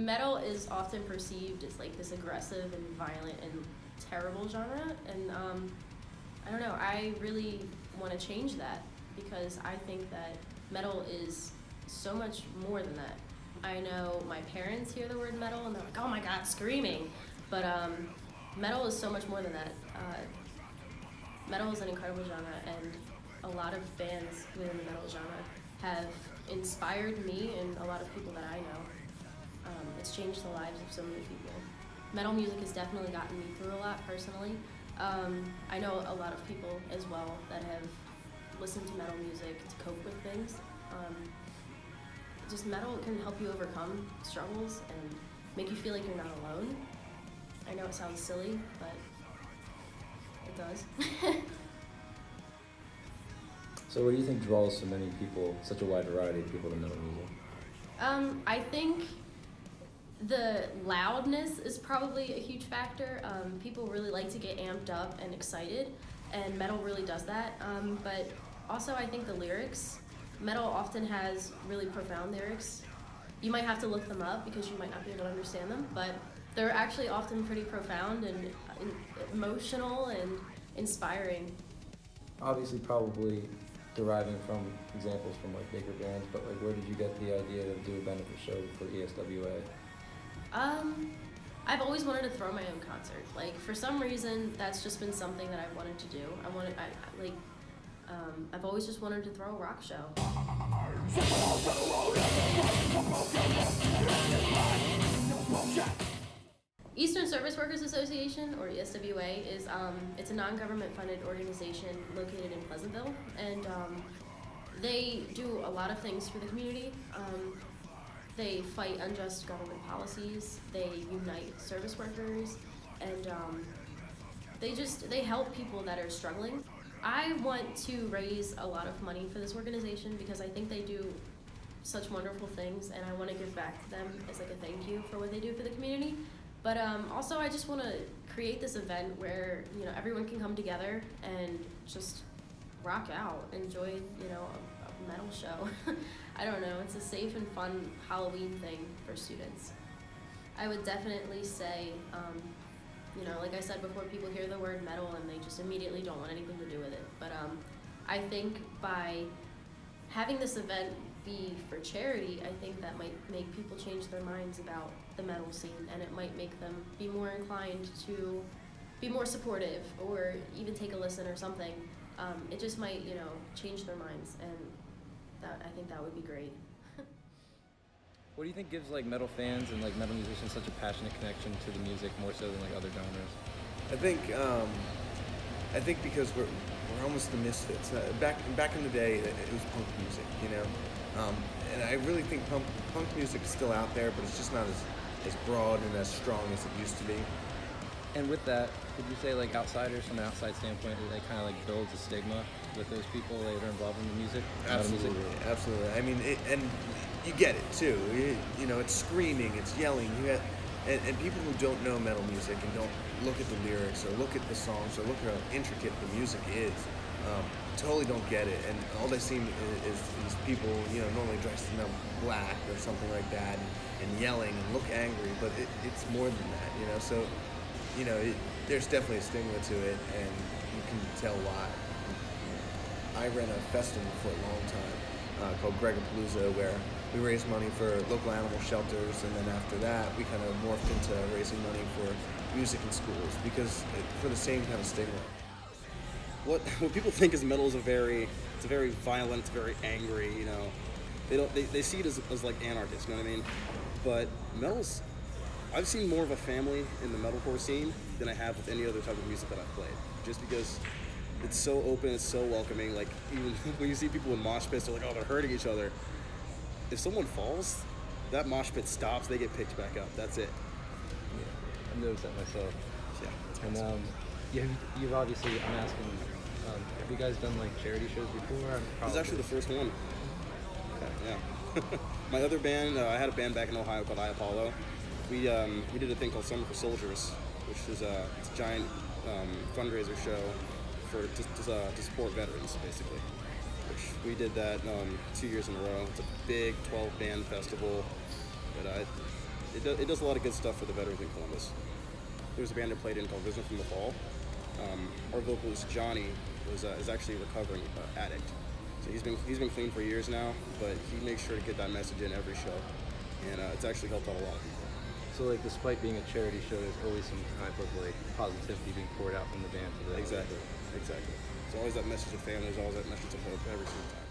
metal is often perceived as like this aggressive and violent and terrible genre, and I don't know, I really want to change that because I think that metal is so much more than that. I know my parents hear the word metal and they're like, oh my god, screaming, but metal is so much more than that. Metal is an incredible genre, and a lot of bands within the metal genre have inspired me and a lot of people that I know. It's changed the lives of so many people. Metal music has definitely gotten me through a lot personally. I know a lot of people as well that have listened to metal music to cope with things. Just metal can help you overcome struggles and make you feel like you're not alone. I know it sounds silly, but it does. So what do you think draws so many people, such a wide variety of people to metal music? I think the loudness is probably a huge factor. People really like to get amped up and excited, and metal really does that. But also I think the lyrics, metal often has really profound lyrics. You might have to look them up because you might not be able to understand them, but they're actually often pretty profound and emotional and inspiring. Obviously, probably deriving from examples from like bigger bands, but like where did you get the idea to do a benefit show for ESWA? I've always wanted to throw my own concert. Like for some reason, that's just been something that I've wanted to do. I've always just wanted to throw a rock show. Eastern Service Workers Association, or ESWA, is it's a non-government funded organization located in Pleasantville, and they do a lot of things for the community. They fight unjust government policies, they unite service workers, and they help people that are struggling. I want to raise a lot of money for this organization because I think they do such wonderful things, and I want to give back to them as like a thank you for what they do for the community. But also I just want to create this event where, you know, everyone can come together and just rock out, enjoy, you know, a metal show. I don't know, it's a safe and fun Halloween thing for students. I would definitely say, you know, like I said before, people hear the word metal and they just immediately don't want anything to do with it. But I think by having this event be for charity, I think that might make people change their minds about the metal scene, and it might make them be more inclined to be more supportive or even take a listen or something. It just might, you know, change their minds, and I think that would be great. What do you think gives like metal fans and like metal musicians such a passionate connection to the music more so than like other genres? I think because we're almost the misfits. Back in the day, it was punk music, you know, and I really think punk music is still out there, but it's just not as broad and as strong as it used to be. And with that, would you say like outsiders, from an outside standpoint, it kind of like builds a stigma with those people that are involved in the music? Absolutely, absolutely. I mean, and you get it too. You know, it's screaming, it's yelling. And people who don't know metal music and don't look at the lyrics or look at the songs or look at how intricate the music is, totally don't get it. And all they see is these people, you know, normally dressed in black or something like that, and yelling and look angry. But it's more than that, you know. So, you know, there's definitely a stigma to it, and you can tell why. I ran a festival for a long time called Gregapalooza, where we raised money for local animal shelters, and then after that we kind of morphed into raising money for music in schools for the same kind of stigma. What people think is metal is it's a very violent, it's very angry, you know. They see it as like anarchists, you know what I mean? But metal's, I've seen more of a family in the metalcore scene than I have with any other type of music that I've played. Just because it's so open, it's so welcoming. Like, even when you see people in mosh pits, they're like, oh, they're hurting each other. If someone falls, that mosh pit stops, they get picked back up. That's it. Yeah, I've noticed that myself. Yeah. And you've obviously, I'm asking, have you guys done like charity shows before? This is actually the first one. Okay. Yeah. My other band, I had a band back in Ohio called I Apollo. We did a thing called Summer for Soldiers, which is a giant fundraiser show to support veterans, basically. Which we did that 2 years in a row. It's a big 12-band festival. But it does a lot of good stuff for the veterans in Columbus. There was a band that played in called Vision from the Fall. Our vocalist Johnny is actually a recovering addict. So he's been clean for years now, but he makes sure to get that message in every show, and it's actually helped out a lot of people. So like, despite being a charity show, there's always some type of like positivity being poured out from the band to the Exactly. There's always that message of family. There's always that message of hope every single time.